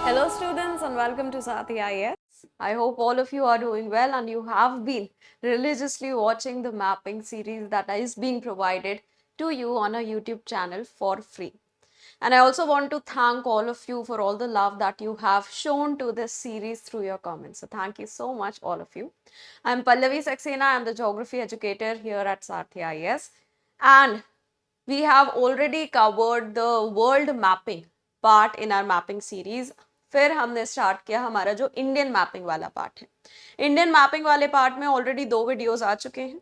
Hello students and welcome to Sathi IS. I hope all of you are doing well and you have been religiously watching the mapping series that is being provided to you on our YouTube channel for free. And I also want to thank all of you for all the love that you have shown to this series through your comments. So thank you so much, all of you. I'm Pallavi Saxena. I'm the geography educator here at Sathi IS. And we have already covered the world mapping part in our mapping series. फिर हमने start किया हमारा जो Indian mapping वाला part है. Indian mapping वाले part में already 2 videos आ चुके हैं.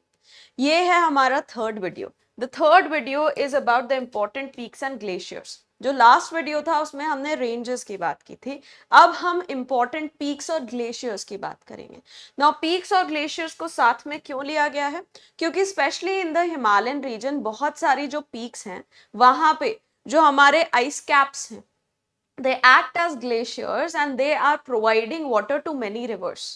ये है हमारा third video. The third video is about the important peaks and glaciers. जो लास्ट वीडियो था उसमें हमने रेंजेस की बात की थी. अब हम इंपॉर्टेंट पीक्स और ग्लेशियर्स की बात करेंगे. नाउ पीक्स और ग्लेशियर्स को साथ में क्यों लिया गया है? क्योंकि specially in the Himalayan region बहुत सारी जो पीक्स हैं वहां पे जो हमारे आइस कैप्स हैं, they act as glaciers and they are providing water to many rivers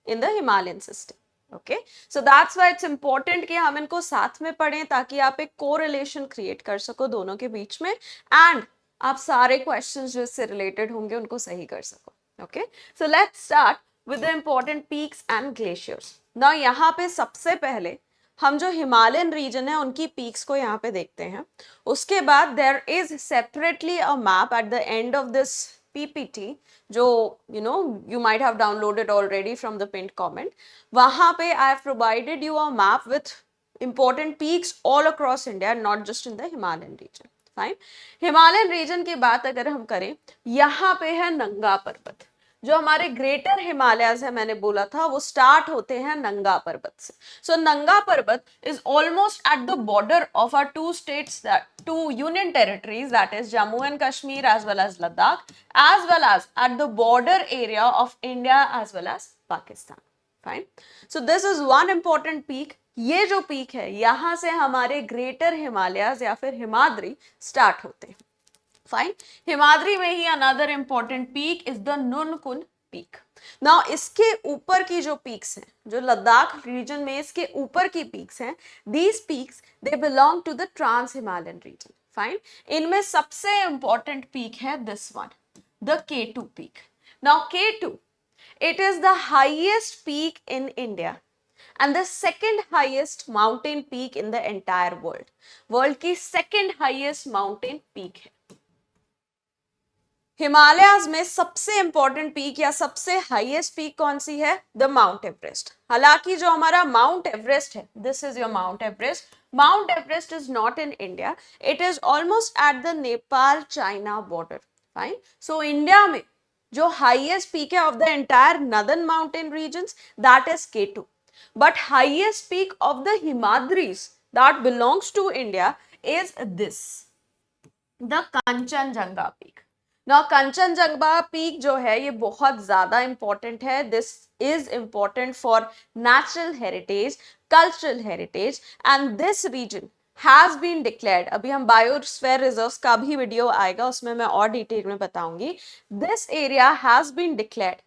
in the Himalayan system. Okay, so that's why it's important कि हम इनको साथ में पढ़ें ताकि आप एक कोरिलेशन क्रिएट कर सको दोनों के बीच में एंड आप सारे क्वेश्चंस जो इससे रिलेटेड होंगे उनको सही कर सको. Okay, so let's start with the important peaks and glaciers. Now यहाँ पे सबसे पहले हम जो हिमालयन रीजन है उनकी पीक्स को यहाँ पे देखते हैं. उसके बाद there is separately a map at the end of this PPT जो you might have downloaded already from the pinned comment. वहाँ पे I have provided you a map with important peaks all across India, not just in the Himalayan region. Fine. Himalayan region की बात अगर हम करें, यहाँ पे है नंगा पर्वत. जो हमारे ग्रेटर हिमालयाज है मैंने बोला था वो स्टार्ट होते हैं नंगा पर्वत से. So Nanga Parbat is almost at the border of our two states, two union territories, that is Jammu and Kashmir as well as Ladakh, as well as at the border area of India as well as Pakistan. Fine. So this is one important peak. ये जो peak है यहां से हमारे greater Himalayas या फिर Himadri start होते हैं. फाइन. हिमाद्री में ही another important peak is the Nunkun peak. Now इसके ऊपर की जो पीक्स हैं, जो लद्दाख रीजन में इसके ऊपर की पीक्स हैं, these peaks they belong to the trans Himalayan region. Fine. इनमें सबसे इंपॉर्टेंट पीक है this one, the K2 peak. Now K2 it is the highest peak in India and the second highest mountain peak in the entire world. World की second highest mountain peak है. हिमालयाज में सबसे important peak या सबसे highest peak कौन सी है? The Mount Everest. हालांकि जो हमारा माउंट एवरेस्ट है, this is your Mount Everest. Mount Everest is not in India, it is almost at the Nepal China border. Fine. So India में जो हाईएस्ट पीक है of the entire northern mountain regions, that is K2. But highest peak of the Himadris that belongs to India is this, the Kanchenjunga peak. Now Kanchenjunga peak जो है ये बहुत ज्यादा important है. This is important for natural heritage, cultural heritage and this region has been declared. अभी हम biosphere reserves का भी वीडियो आएगा, उसमें मैं और डिटेल में बताऊंगी. This area has been declared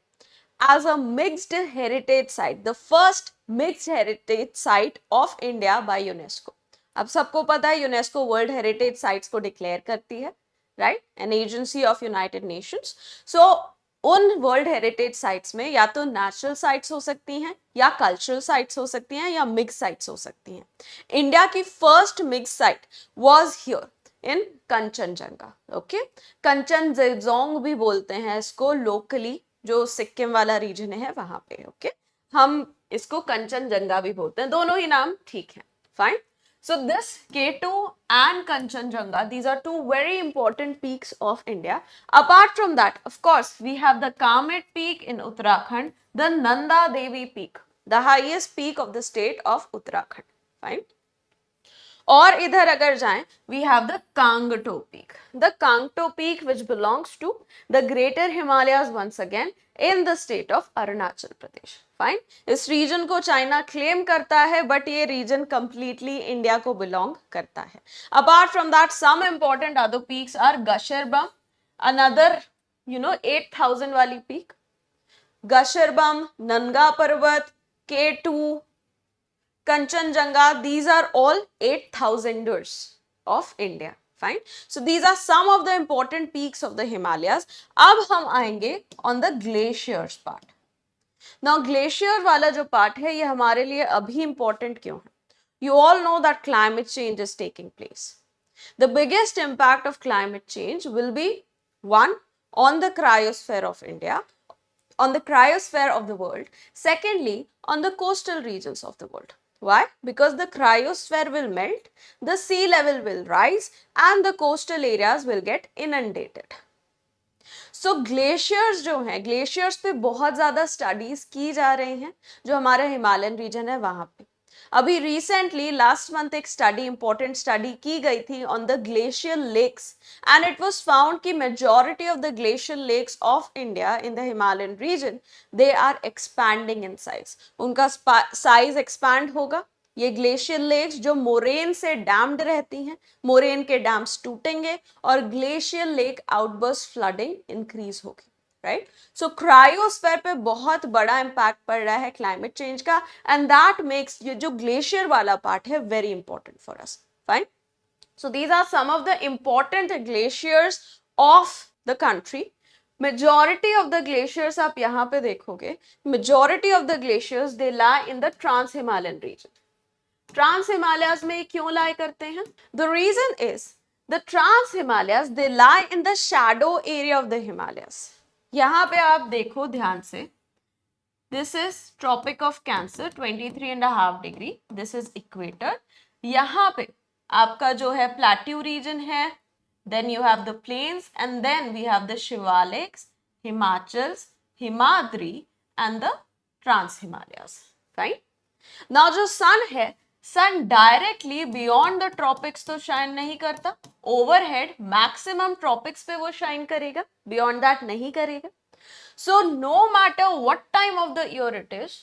as a mixed heritage site, the first mixed heritage site of India by UNESCO. अब सबको पता है यूनेस्को वर्ल्ड हेरिटेज साइट्स को डिक्लेयर करती है, right, an agency of United Nations. So उन world heritage sites में या तो नेचुरल साइट्स हो सकती हैं या कल्चरल साइट्स हो सकती हैं या मिक्स साइट्स हो सकती हैं. इंडिया की first mix site was here in Kanchenjunga. Okay, Khangchendzonga भी बोलते हैं इसको लोकली, जो सिक्किम वाला रीजन है वहां पे. ओके, हम इसको कंचनजंगा भी बोलते हैं, दोनों ही नाम ठीक है. Fine. So this K2 and Kanchenjunga, these are two very important peaks of India. Apart from that, of course, we have the Kamet peak in Uttarakhand, the Nanda Devi peak, the highest peak of the state of Uttarakhand. Fine. और इधर अगर जाएं, we have the Kangto peak. The Kangto peak which belongs to the Greater Himalayas once again in the state of Arunachal Pradesh. Fine. इस region को China claim करता है but ये region completely India को बिलोंग करता है. Apart from that some important other peaks are Gasherbrum, another 8000 वाली peak, गशरबम, नंगा पर्वत, K2, Kanchenjunga, these are all 8000ers of India. Fine. So these are some of the important peaks of the Himalayas. अब हम आएंगे on the glaciers part. Now glacier वाला जो part है ये हमारे लिए अभी इंपॉर्टेंट क्यों है? You all know that climate change is taking place. The biggest impact of climate change will be one, on the cryosphere of India, on the cryosphere of the world. Secondly, on the coastal regions of the world. Why? Because the cryosphere will melt, the sea level will rise, and the coastal areas will get inundated. So glaciers जो हैं, glaciers पे बहुत ज़्यादा studies की जा रही हैं जो हमारा हिमालयन रीजन है वहाँ पे. अभी रिसेंटली लास्ट मंथ एक स्टडी, इंपॉर्टेंट स्टडी की गई थी on the glacial lakes, and it was found कि majority of the glacial lakes of India in the Himalayan region they are expanding in size. उनका साइज एक्सपैंड होगा. ये glacial lakes जो moraine से dammed रहती हैं, मोरेन के dams टूटेंगे और glacial lake outburst flooding increase होगी. राइट. सो क्रायोस्फीयर पे बहुत बड़ा इंपैक्ट पड़ रहा है क्लाइमेट चेंज का, एंड दैट मेक्स ये जो ग्लेशियर वाला पार्ट है very important for us. Fine. So these are some of the important glaciers of the country. Majority of the glaciers आप यहाँ पे देखोगे, majority of the glaciers they lie in the trans Himalayan region. Trans Himalayas में क्यों lie करते हैं? The reason is the trans Himalayas they lie in the shadow area of the Himalayas. यहां पे आप देखो ध्यान से, this is Tropic of Cancer 23.5 degree, this is equator. यहां पे आपका जो है प्लेट्यू रीजन है, then you have the plains, and then we have the Shivaliks, Himachals, Himadri and the trans Himalayas. Right. Now जो सन है, sun directly beyond the tropics तो shine नहीं करता. ओवरहेड मैक्सिमम ट्रॉपिक्स पे वो शाइन करेगा, बियॉन्ड दैट नहीं करेगा. So no matter what time of the year it is,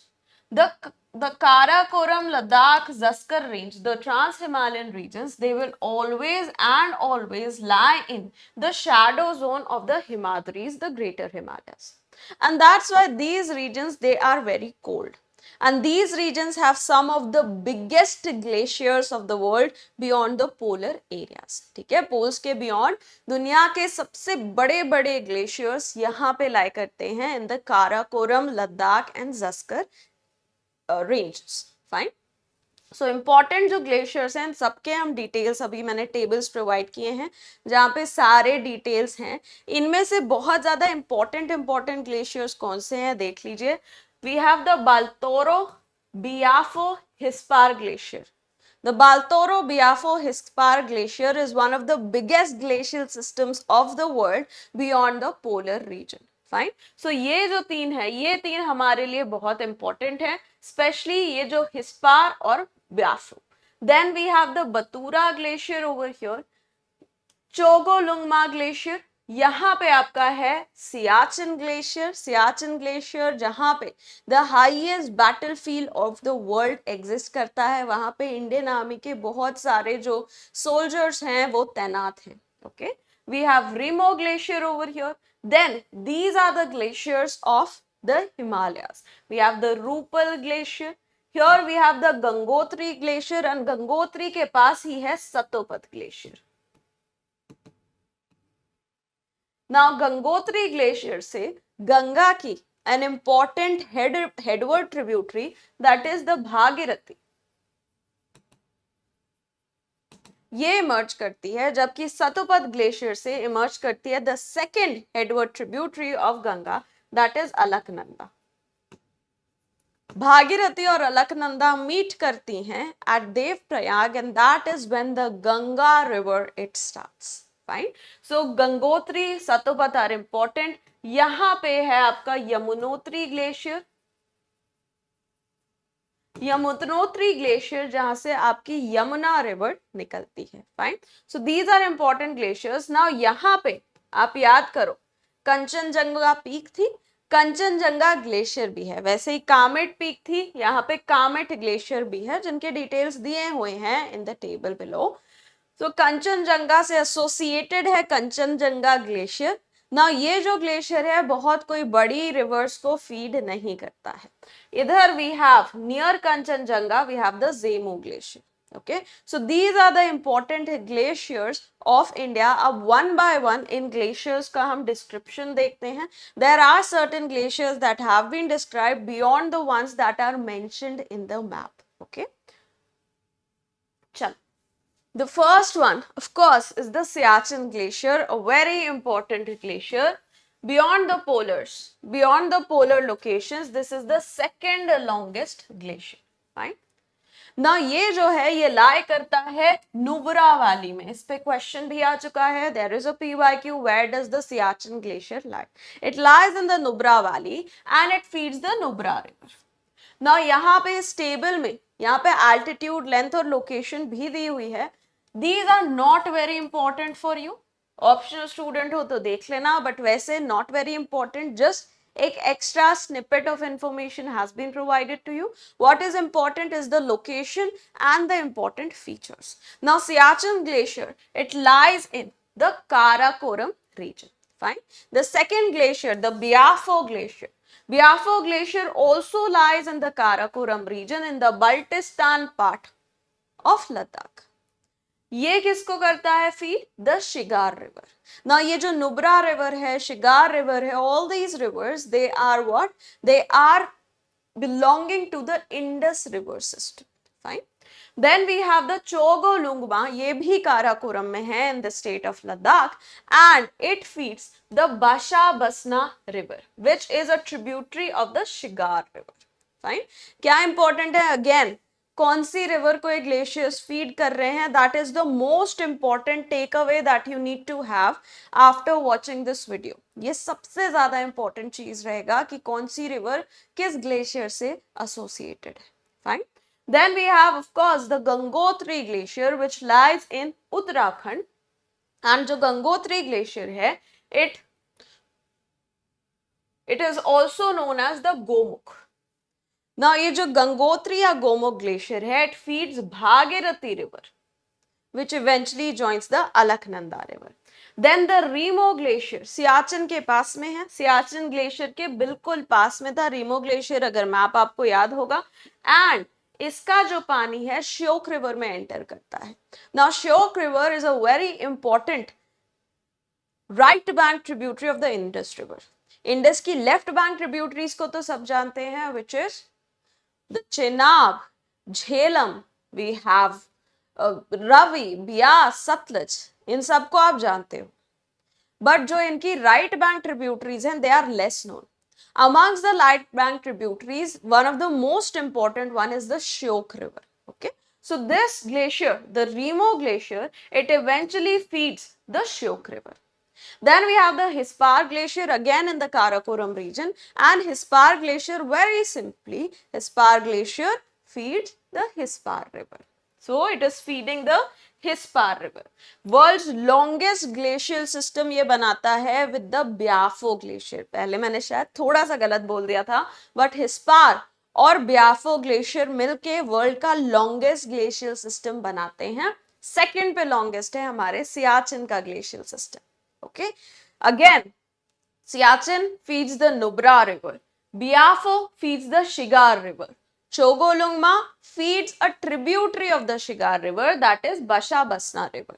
the Karakoram, Ladakh, Zaskar range, the trans-Himalayan regions, they will always and always lie in the shadow zone of the Himadris, the greater Himalayas. And that's why these regions, they are very cold. And these regions have some of the biggest glaciers of the world beyond the polar areas. ठीक है, poles के beyond दुनिया के सबसे बड़े बड़े glaciers यहाँ पे लाई करते हैं in the Karakoram, Ladakh and Zanskar ranges. Fine. So important जो ग्लेशियर्स हैं सबके हम डिटेल्स, अभी मैंने टेबल्स प्रोवाइड किए हैं जहाँ पे सारे डिटेल्स हैं. इनमें से बहुत ज़्यादा इंपॉर्टेंट ग्लेशियर्स कौन से हैं देख लीजिए. We have the Baltoro Biafo Hispar Glacier. The Baltoro Biafo Hispar Glacier is one of the biggest glacial systems of the world beyond the polar region. Fine. So ये जो तीन है, ये तीन हमारे लिए बहुत important है, especially ये जो हिस्पार और ब्याफो. Then we have the Batura Glacier over here, Chogolungma Glacier. यहाँ पे आपका है सियाचिन ग्लेशियर जहाँ पे the highest battlefield of the world exist करता है. वहाँ पे इंडियन आर्मी के बहुत सारे जो सोल्जर्स हैं वो तैनात हैं. Okay. We have Rimo glacier over here. Then these are the glaciers of the Himalayas. We have the Rupal glacier. Here we have the Gangotri glacier, and Gangotri के पास ही है Satopanth glacier. Now Gangotri Glacier से गंगा की an important headward tributary, that is the Bhagirathi, ये emerge करती है, जबकि सतोपत ग्लेशियर से इमर्ज करती है the second headward tributary of Ganga, that is Alaknanda. Bhagirathi और अलकनंदा मीट करती हैं at Devprayag, and that is when the Ganga river it starts. Fine. So Gangotri, Satopanth are important. यहां पे है आपका यमुनोत्री ग्लेशियर, यमुनोत्री ग्लेशियर जहां से आपकी यमुना रिवर निकलती है. Fine. So these are important glaciers. Now यहां पे आप याद करो कंचनजंगा पीक थी, कंचनजंगा ग्लेशियर भी है. वैसे ही कामेट पीक थी, यहाँ पे कामेट ग्लेशियर भी है जिनके डिटेल्स दिए हुए हैं इन द टेबल बिलो. तो कंचनजंगा से एसोसिएटेड है कंचनजंगा ग्लेशियर. ना ये जो ग्लेशियर है बहुत कोई बड़ी रिवर्स को फीड नहीं करता है. इधर we have near Kanchenjunga we have the Zemu glacier. Okay, so these are the important glaciers of India. अब one by one in glaciers का हम description देखते हैं. There are certain glaciers that have been described beyond the ones that are mentioned in the map. Okay, चल. The first one, of course, is the Siachen Glacier, a very important glacier beyond the polars, beyond the polar locations. This is the second longest glacier. Fine. ना ये जो है ये लाई करता है Nubra valley में. इस पे क्वेश्चन भी आ चुका है. There is a PYQ. Where does the Siachen glacier lie? It lies in the Nubra valley and it feeds the Nubra river. ना यहाँ पे इस टेबल में यहाँ पे एल्टीट्यूड, लेंथ और लोकेशन भी दी हुई है. These are not very important for you. Optional student हो तो देख लेना, बट वैसे नॉट वेरी इंपॉर्टेंट. जस्ट एक extra snippet of information has been provided to you. What is important is the location and the important features. Now Siachen Glacier, it lies in the Karakoram region. Fine. The second glacier, the Biafo Glacier. Biafo Glacier also lies in the Karakoram region in the Baltistan part of Ladakh. ये किसको करता है feed? The Shigar river. ना ये जो Nubra river है, Shigar river है, all these rivers they are what? They are belonging to the Indus river system. Fine. Then we have the Chogolungma. ये भी काराकोरम में है in the state of Ladakh and it feeds the Bashabsana river which is a tributary of the Shigar river. Fine. क्या important है? Again कौन सी river को ग्लेशियर्स फीड कर रहे हैं? That is the most important take away that you need to have after watching this video. ये सबसे ज्यादा इंपॉर्टेंट चीज रहेगा कि कौन सी रिवर किस ग्लेशियर से एसोसिएटेड है. Fine. Then we have of course the Gangotri glacier which lies in Uttarakhand. And जो गंगोत्री ग्लेशियर है it is also known as the Gomukh. ना ये जो गंगोत्री या गोमुख ग्लेशियर है it feeds Bhagirathi river which eventually joins the Alaknanda river. Then the Rimo glacier Siachen के पास में है. सियाचिन ग्लेशियर के बिल्कुल पास में था रीमो ग्लेशियर, अगर मैप आपको याद होगा. एंड इसका जो पानी है श्योक रिवर में एंटर करता है. Now Shyok river is a very important right bank tributary of the Indus river. Indus की लेफ्ट बैंक ट्रिब्यूटरीज को तो सब जानते हैं, which is the Chenab, Jhelum, we have Ravi, Bias, Satluj. इन सबको आप जानते हो. बट जो इनकी राइट बैंक ट्रिब्यूटरीज हैं, they are less known. Amongst the right bank tributaries, one of the most important one is the Shyok River. Okay, so this glacier, the Remo Glacier, it eventually feeds the Shyok River. Then we have the Hispar Glacier again in the Karakoram region, and Hispar Glacier, very simply, Hispar Glacier feeds the Hispar River. So it is feeding the Hispar River. World's longest glacial system ये बनाता है with the Biafo Glacier. पहले मैंने शायद थोड़ा सा गलत बोल दिया था, but Hispar और Biafo Glacier मिलके वर्ल्ड का लॉन्गेस्ट ग्लेशियल सिस्टम बनाते हैं. सेकेंड पे लॉन्गेस्ट है हमारे सियाचिन का glacial system. Okay, again, Siachen feeds the Nubra River. Biafo feeds the Shigar River. Chogolungma feeds a tributary of the Shigar River, that is Bashabasna River.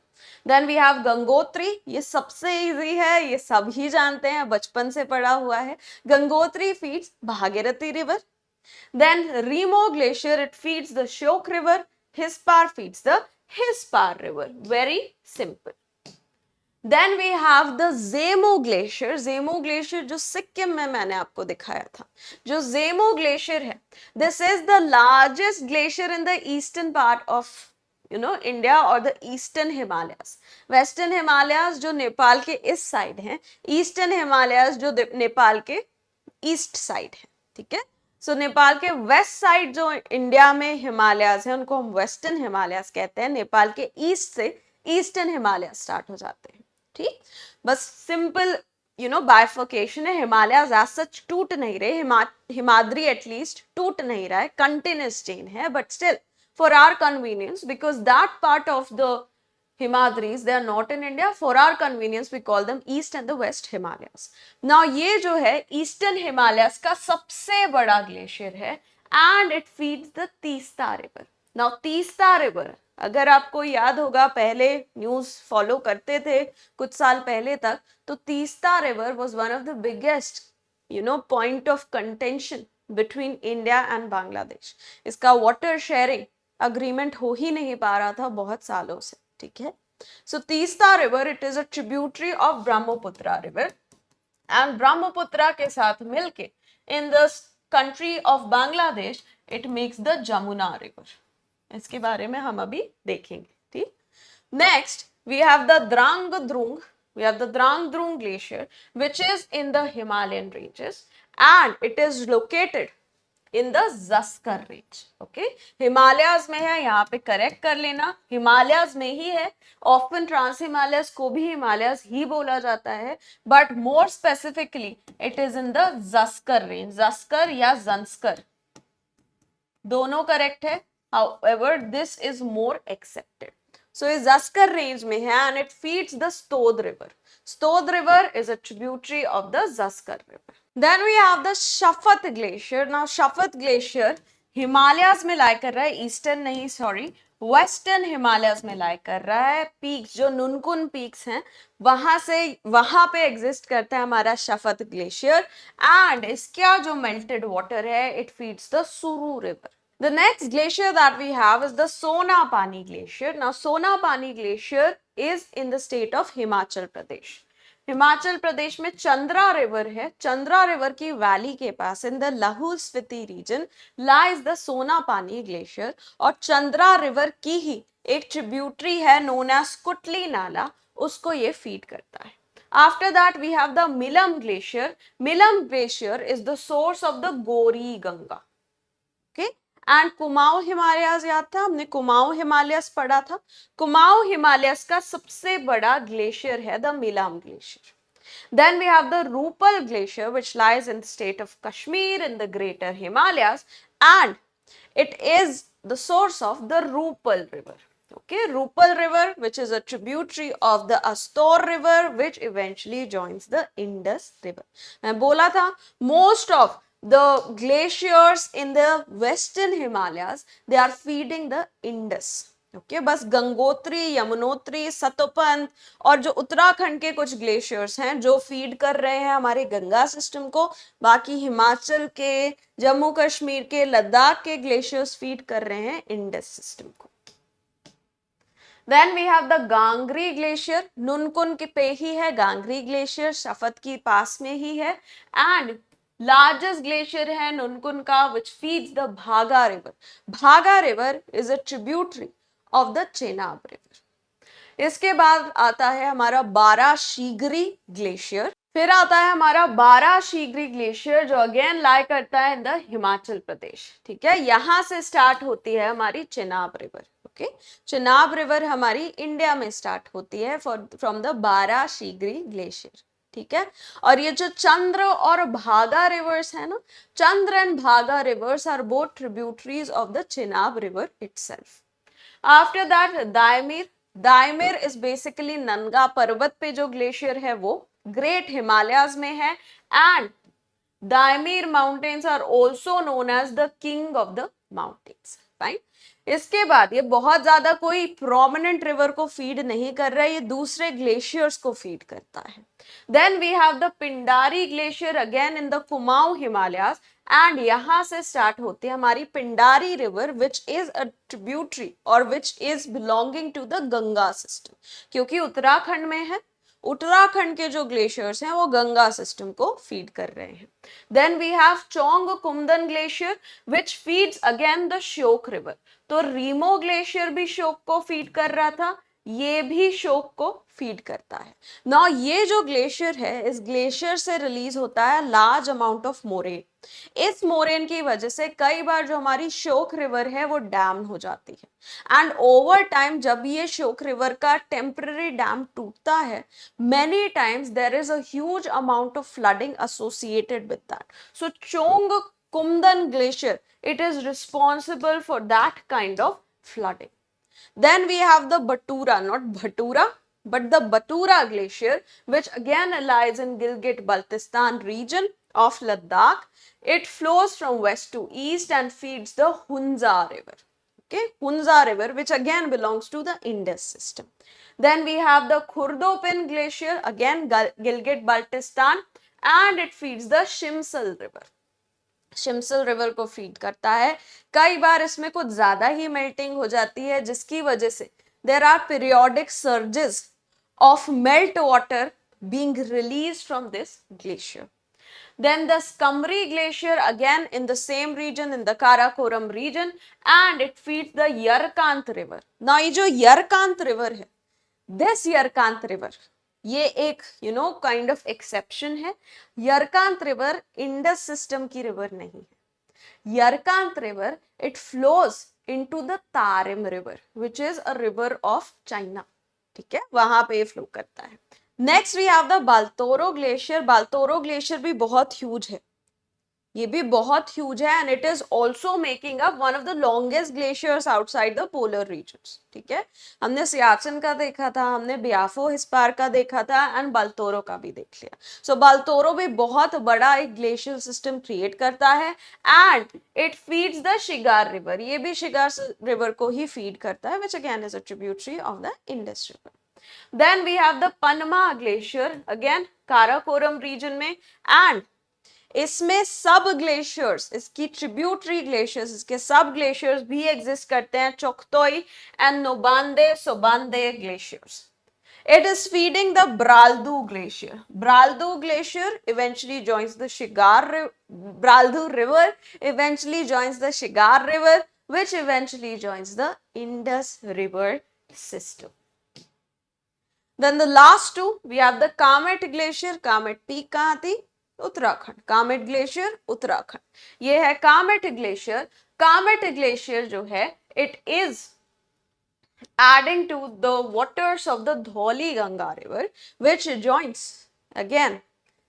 Then we have Gangotri. ये सबसे easy है, ये सब ही जानते हैं, बचपन से पढ़ा हुआ है. Gangotri feeds Bhagirathi River. Then Remo Glacier, it feeds the Shyok River. Hispar feeds the Hispar River. Very simple. Then we have the Zemu Glacier. Zemu Glacier जो सिक्किम में मैंने आपको दिखाया था, जो Zemu Glacier है, this is the largest glacier in the eastern part of India or the eastern Himalayas. Western Himalayas जो नेपाल के इस साइड हैं, ईस्टर्न हिमालयाज जो नेपाल के ईस्ट साइड है. ठीक है. सो नेपाल के वेस्ट साइड जो इंडिया में हिमालयाज हैं उनको हम वेस्टर्न हिमालयाज कहते हैं. नेपाल के ईस्ट से ईस्टर्न हिमालय स्टार्ट हो जाते हैं. ठीक, बस सिंपल बाइफर्केशन है. हिमालयाज एज सच टूट नहीं रहे, हिमाद्री एटलीस्ट टूट नहीं रहा है, कंटिन्यूअस चेन है, but still for our convenience, because that part of the Himadris they are not in India, for our convenience we call them east and the west Himalayas. Now ये जो है ईस्टर्न हिमालयाज का सबसे बड़ा ग्लेशियर है and it feeds the Teesta river. Now Teesta river अगर आपको याद होगा, पहले न्यूज फॉलो करते थे कुछ साल पहले तक, तो Teesta river was one of the biggest point of contention between India and Bangladesh. इसका वाटर शेयरिंग अग्रीमेंट हो ही नहीं पा रहा था बहुत सालों से, ठीक है। So Teesta river, it is a tributary of Brahmaputra river, and Brahmaputra के साथ मिलके in the country of Bangladesh it makes the Jamuna river. इसके बारे में हम अभी देखेंगे, ठीक। Next we have the Drang Drung, we have the Drang Drung glacier which is in the Himalayan ranges and it is located in the Zaskar range. Okay, Himalayas में है, यहाँ पे करेक्ट कर लेना, हिमालयाज में ही है। ऑफन ट्रांस हिमालयस को भी हिमालयाज ही बोला जाता है, but more specifically it is in the Zanskar range. Zanskar या जंस्कर दोनों करेक्ट है, however this is more accepted. So इस जस्कर रेंज में है and it feeds the Stod river. Stod river is a tributary of the Zaskar river. Then we have the Shafat glacier. Now Shafat glacier Himalayas में लाई कर रहा है, eastern नहीं, sorry, western Himalayas में लाई कर रहा है। पीक्स जो नुनकुन पीक्स हैं वहां पे एग्जिस्ट करता है हमारा शफत ग्लेशियर, एंड इसका जो मेल्टेड वाटर है इट फीड्स द सुरू river. The next glacier that we have is the Sonapani glacier. Now Sonapani glacier is in the state of Himachal Pradesh. Himachal Pradesh में चंद्रा रिवर है, चंद्रा रिवर की वैली के पास in the Lahaul Spiti region lies the Sonapani glacier, और Chandra river की ही एक tributary है known as कुटली नाला, उसको ये फीड करता है। After that we have the Milam glacier. Milam glacier is the source of the Gori Ganga, okay. And Kumaon Himalayas याद था, हमने कुमाऊं हिमालयस पढ़ा था। कुमाऊं हिमालयस का सबसे बड़ा ग्लेशियर है the Milam glacier. Then we have the Rupal glacier which lies in the state of Kashmir in the greater Himalayas, and it is the source of the Rupal river. Okay, Rupal river which is a tributary of the Astor river which eventually joins the Indus river. मैं बोला था most of the glaciers in the western Himalayas they are feeding the Indus. Okay, बस गंगोत्री, यमुनोत्री, सतोपंत और जो उत्तराखंड के कुछ glaciers हैं जो फीड कर रहे हैं हमारे गंगा सिस्टम को, बाकी हिमाचल के, जम्मू कश्मीर के, लद्दाख के ग्लेशियर्स फीड कर रहे हैं इंडस सिस्टम को। Then we have the Gangri glacier, Nunkun के पे ही है गांगरी ग्लेशियर, शफत की पास में ही है, एंड लार्जेस्ट ग्लेशियर है नुनकुन का विच फीड्स द भागा रिवर। भागा river is a tributary of the Chenab river. इसके बाद आता है हमारा बाराशीगरी ग्लेशियर, फिर आता है हमारा बाराशीगरी ग्लेशियर जो अगेन लाई करता है इन द हिमाचल प्रदेश, ठीक है। यहां से स्टार्ट होती है हमारी Chenab river, okay. Chenab river हमारी इंडिया में स्टार्ट होती है फ्रॉम द बाराशीगरी ग्लेशियर, ठीक है। और ये जो चंद्र और भागा रिवर्स है ना, Chandra and Bhaga rivers are both tributaries of the Chenab river itself. After that Diamer, Diamer is basically Nanga Parbat पे जो ग्लेशियर है वो ग्रेट हिमालयाज में है, and Diamer mountains are also known as the king of the mountains, fine. इसके बाद ये बहुत ज्यादा कोई प्रोमिनेंट रिवर को फीड नहीं कर रहा है, ये दूसरे ग्लेशियर्स को फीड करता है। Then we have the Pindari glacier again in the Kumaon Himalayas, and यहां से स्टार्ट होती है हमारी Pindari river which is a tributary और which is belonging to the Ganga system, क्योंकि उत्तराखंड में है, उत्तराखंड के जो ग्लेशियर्स हैं वो गंगा सिस्टम को फीड कर रहे हैं। Then we have Chong Kumdan glacier which feeds again the Shyok river. तो रीमो ग्लेशियर भी श्योक को फीड कर रहा था, ये भी श्योक को फीड करता है। नाउ ये जो ग्लेशियर है, इस ग्लेशियर से रिलीज होता है लार्ज अमाउंट ऑफ मोरेन। इस मोरेन की वजह से कई बार जो हमारी श्योक रिवर है वो डैम हो जाती है, एंड ओवर टाइम जब ये श्योक रिवर का टेम्पररी डैम टूटता है, many times there is a huge amount of flooding associated with that. So Chong Kumdan glacier, it is responsible for that kind of flooding. Then we have the Batura, not Bhatura, but the Batura glacier, which again lies in Gilgit-Baltistan region of Ladakh. It flows from west to east and feeds the Hunza river. Okay, Hunza River, which again belongs to the Indus system. Then we have the Khurdopin Glacier, again Gilgit-Baltistan, and it feeds the Shimsal River. Shimshal river को feed करता है. कई बार इसमें कुछ ज्यादा ही melting हो जाती है, जिसकी वजह से there are periodic surges of melt water being released from this glacier. Then the Skamri Glacier, again in the same region, in the Karakoram region, and it feeds the Yarkant River. Now ये जो Yarkant River है, this Yarkant River, ये एक kind of exception है. Yarkand river Indus system की river नहीं है. Yarkand river it flows into the Tarim river, which is a river of China. ठीक है, वहां पे फ्लो करता है. Next we have the Baltoro glacier. Baltoro glacier भी बहुत ह्यूज है, ये भी बहुत ह्यूज है, and it is also making up one of the longest glaciers outside the polar regions. ठीक है, हमने सियाचिन का देखा था, हमने बियाफो हिस्पार का देखा था, एंड बाल्तोरो का भी देख लिया. सो बाल्तोरो भी बहुत बड़ा एक ग्लेशियर सिस्टम क्रिएट करता है, and it feeds the Shigar river. ये भी शिगार रिवर को ही फीड करता है, which again is a tributary of the Indus river. Then we have the Panama Glacier, again Karakoram region में, and इसमें सब ग्लेशियर्स, इसकी ट्रिब्यूटरी ग्लेशियर्स, इसके सब ग्लेशियर्स भी एग्जिस्ट करते हैं, Choktoi and Nobande Sobande glaciers. It is feeding the Braldu Glacier. Braldu Glacier eventually joins the Braldu River eventually joins the Shigar River, which eventually joins the Indus River system. Then the last two, we have the Kamet Glacier. Kamet Peak कहाँ थी? Uttarakhand. Kamet glacier Uttarakhand. ये है Kamet glacier. Kamet glacier जो है, it is adding to the waters of the Dhauli Ganga river, which joints again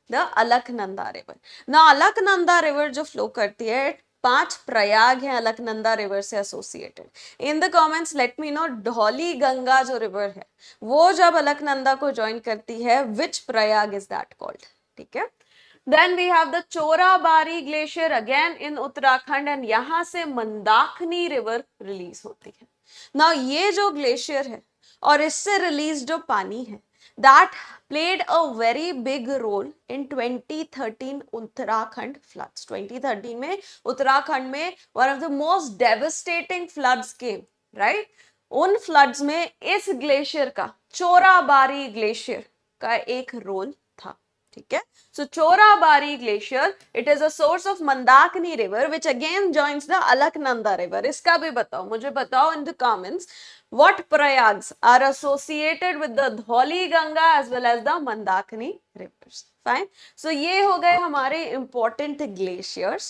the Alaknanda river. ना Alaknanda river जो flow करती है, 5 प्रयाग हैं अलकनंदा रिवर से associated. In the comments let me know, Dhauli Ganga जो रिवर है वो जब अलकनंदा को ज्वाइन करती है, विच प्रयाग इज दैट कॉल्ड. ठीक है. Then we have the Chorabari glacier again in Uttarakhand, and यहां से मंदाकिनी रिवर रिलीज होती है. Now ये जो ग्लेशियर है और इससे रिलीज जो पानी है, that played a very big role in 2013 Uttarakhand floods. 2013 में उत्तराखंड में one of the most devastating floods came, right? उन floods में इस ग्लेशियर का, चोराबारी ग्लेशियर का एक रोल था. ठीक है. So Chorabari glacier, it is a source of Mandakini river, which again joins the Alaknanda river. इसका भी बताओ, मुझे बताओ in the comments, what prayags are associated with the Dholi Ganga as well as the Mandakini rivers. Fine. So ये हो गए हमारे important glaciers.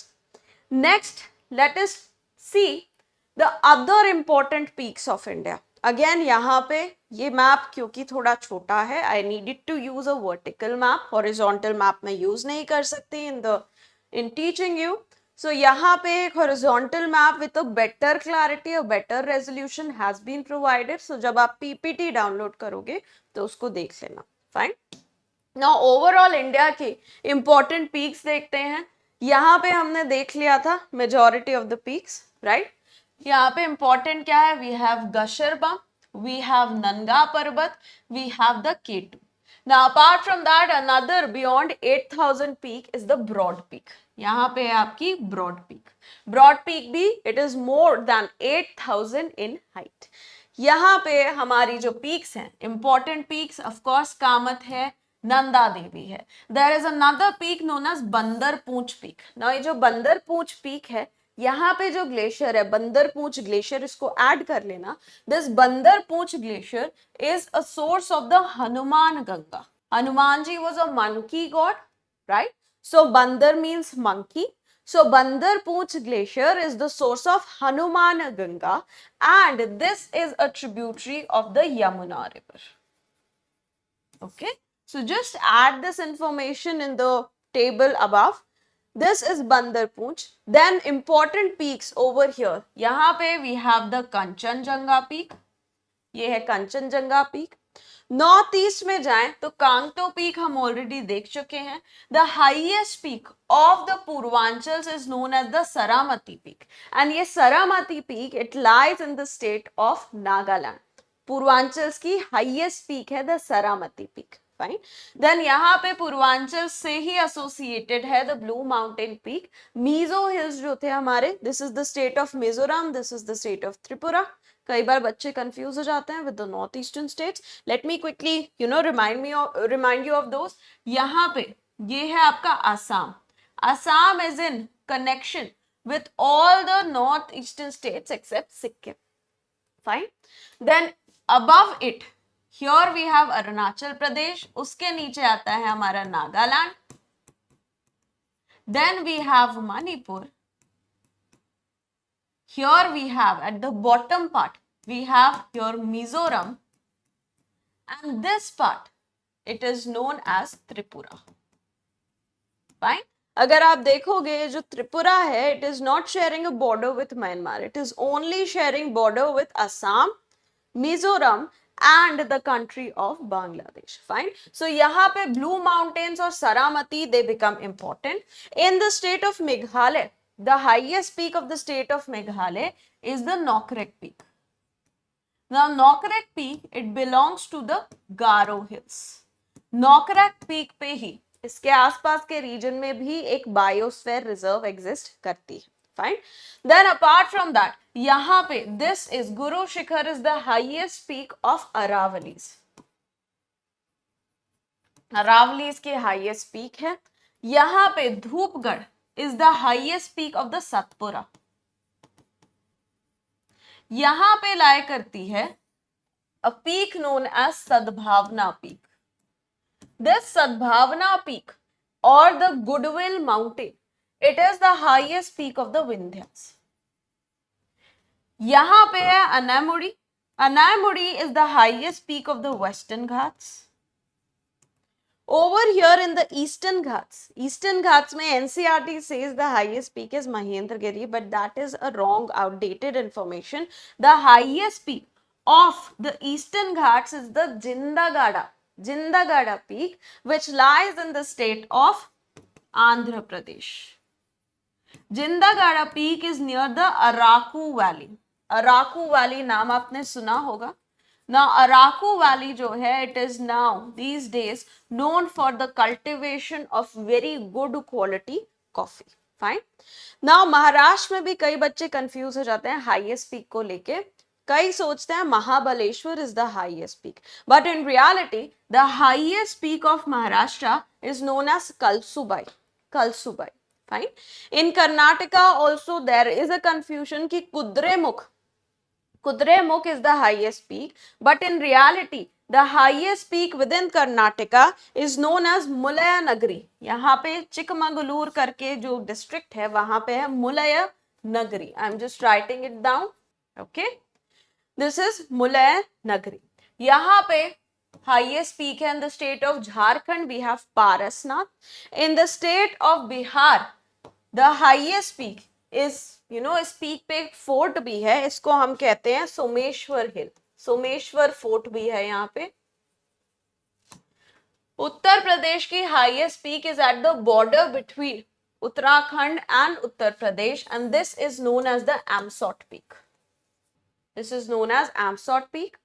Next, let us see the other important peaks of India. Again यहाँ पे ये map क्योंकि थोड़ा छोटा है, I needed to use a vertical map. Horizontal map में यूज नहीं कर सकती इन टीचिंग यू. सो यहाँ पे एक horizontal map with a better clarity और better resolution has been provided. So जब आप पीपीटी डाउनलोड करोगे तो उसको देख लेना. फाइन. नाउ ओवरऑल इंडिया के इंपॉर्टेंट पीक्स देखते हैं. यहाँ पे हमने देख लिया था majority of the peaks, right. यहाँ पे इंपॉर्टेंट क्या है? We have Gasherbrum, we have Nanga Parbat, we have the K two. Now apart from that, another beyond 8,000 peak is the broad peak. यहाँ पे है आपकी broad peak. Broad peak भी it is more than 8,000 in height. यहाँ पे हमारी जो peaks हैं, important peaks of course Kamat है, नंदा देवी है. There is another peak known as बंदर पूंछ peak. Now ये जो बंदर पूंछ peak है, यहाँ पे जो ग्लेशियर है बंदर पूंछ ग्लेशियर, इसको ऐड कर लेना. This Bandarpoonch glacier is a source of the Hanuman Ganga. Hanuman ji was a monkey god, right? So bandar means monkey. So Bandar Pooch Glacier is the source of Hanuman Ganga, and this is a tributary of the Yamuna River. Okay, so just add this information in the table above. This is Bandar Pooch. Then important peaks over here. यहाँ पे we have the Kanchenjunga peak. ये है Kanchenjunga peak. North east में जाएं तो Kangto peak हम already देख चुके हैं. The highest peak of the Purvanchal is known as the Saramati peak, and ये Saramati peak it lies in the state of Nagaland. Purvanchal की हाईएस्ट पीक है the Saramati peak. Fine. Then यहाँ पे पूर्वांचल से ही एसोसिएटेड है the blue mountain peak. Mizo hills जो थे हमारे, this is the state of Mizoram, this is the state of Tripura. कई बार बच्चे कंफ्यूज हो जाते हैं with the north eastern states. Let me quickly remind you of those. यहाँ पे ये है आपका Assam. Assam is in connection with all the northeastern states except Sikkim. Fine. Then above it, here we have Arunachal Pradesh. उसके नीचे आता है हमारा Nagaland. Then we have Manipur. Here we have at the bottom part, we have your Mizoram, and this part, it is known as Tripura. Fine. अगर आप देखोगे जो त्रिपुरा है, it is not sharing a border with Myanmar. It is only sharing border with Assam, Mizoram and the country of Bangladesh. Fine. So यहाँ पे Blue Mountains और Saramati they become important. In the state of Meghalaya, the highest peak of the state of Meghalaya is the Nokrek Peak. Now Nokrek Peak it belongs to the Garo Hills. Nokrek Peak पे ही इसके आसपास के reason में भी एक biosphere reserve exist करती है. Fine. Then apart from that यहाँ पे this is Guru Shikhar is the highest peak of Aravallis. Aravallis के हाईएस्ट पीक है. यहाँ पे Dhupgarh is the highest peak of the Satpura. यहाँ पे लाया करती है a peak known as Sadbhavana peak. This Sadbhavana peak or the Goodwill mountain, it is the highest peak of the Vindhyas. यहाँ पे है Anamudi. Anamudi is the highest peak of the Western Ghats. Over here in the Eastern Ghats में NCERT says the highest peak is Mahendragiri, but that is a wrong, outdated information. The highest peak of the Eastern Ghats is the Jindagada peak, which lies in the state of Andhra Pradesh. Jindagada peak is near the Araku Valley. Araku Valley नाम आपने सुना होगा. Now Araku Valley जो है, it is now these days known for the cultivation of very good quality coffee. Fine. Now Maharashtra में भी कई बच्चे कंफ्यूज हो जाते हैं हाईएस्ट पीक को लेके. कई सोचते हैं Mahabaleshwar is the highest peak, but in reality the highest peak of Maharashtra is known as Kalsubai. Kalsubai. Fine. In Karnataka also there is a confusion कि Kudremukh is the highest peak, but in reality the highest peak within Karnataka is known as Mulayanagiri. यहाँ पे चिकमगलूर करके जो district है वहां पे है Mullayanagiri. I am just writing it down. Okay. This is Mulayanagiri. यहाँ पे highest peak है in the state of Jharkhand. We have Parasnath. In the state of Bihar, the highest peak is, इस peak पे एक fort भी है. इसको हम कहते हैं सोमेश्वर हिल. सोमेश्वर fort भी है यहाँ पे. उत्तर प्रदेश की highest peak is at the border between Uttarakhand and Uttar Pradesh, and this is known as the Amsot peak. This is known as Amsot peak.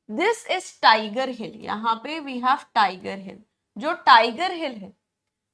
This is Tiger Hill. यहाँ पे we have Tiger Hill. जो Tiger Hill है,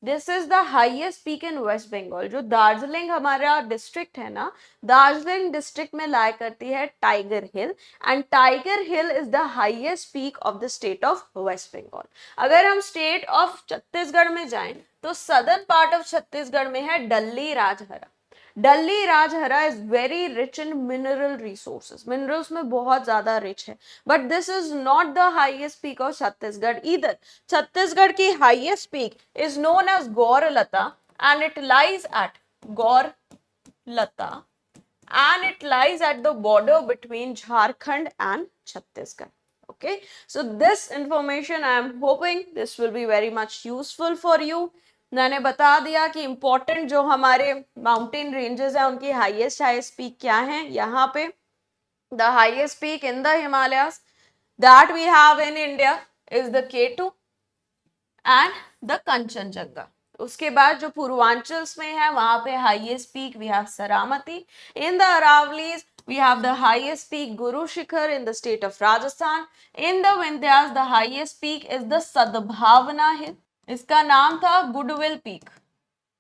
this is the highest peak in West Bengal. जो दार्जिलिंग हमारा district है ना, Darjeeling district में लाया करती है Tiger Hill, and Tiger Hill is the highest peak of the state of West Bengal. अगर हम स्टेट ऑफ छत्तीसगढ़ में जाएं तो सदर्न पार्ट ऑफ छत्तीसगढ़ में है Dalli Rajhara. Dalli Rajhara is very rich in mineral resources. Minerals में बहुत ज्यादा रिच है, but this is not the highest peak of Chhattisgarh either. Chhattisgarh की highest peak is known as Gaurlata, and it lies at Gaurlata, and it lies at the border between Jharkhand and Chhattisgarh. Okay, so this information I am hoping this will be very much useful for you. मैंने बता दिया कि important जो हमारे mountain ranges है उनकी highest peak क्या है. यहाँ पे the highest peak in the Himalayas that we have in India is the K2 and the Kanchenjunga. उसके बाद जो पूर्वांचल में है वहां पे highest peak we have Saramati. In the Aravallis we have the highest peak Guru Shikhar in the state of Rajasthan. In the Vindhyas the highest peak is the Sadbhavana hill. इसका नाम था Goodwill Peak.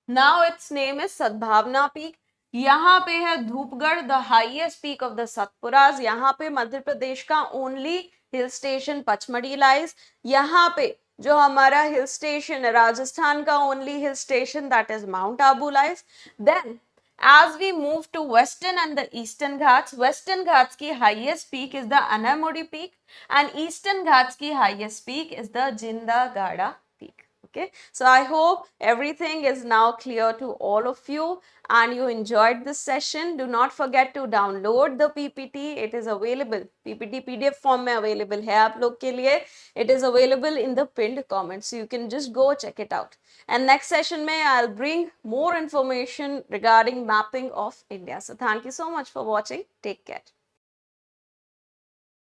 Now its name is Sadbhavana Peak. यहाँ पे है Dhupgarh the highest peak of the Satpuras. यहाँ पे मध्य प्रदेश का only hill station Pachmarhi lies. यहाँ पे जो हमारा हिल स्टेशन है राजस्थान का only hill station that is Mount Abu lies. Then as we move to western and the eastern ghats की highest peak is the Anamudi peak and eastern ghats की highest peak is the Jindagada peak. Okay, so I hope everything is now clear to all of you and you enjoyed this session. Do not forget to download the PPT. It is available. PPT PDF form में available है आप लोग के लिए. It is available in the pinned comments. So you can just go check it out. And next session में I'll bring more information regarding mapping of India. So thank you so much for watching. Take care.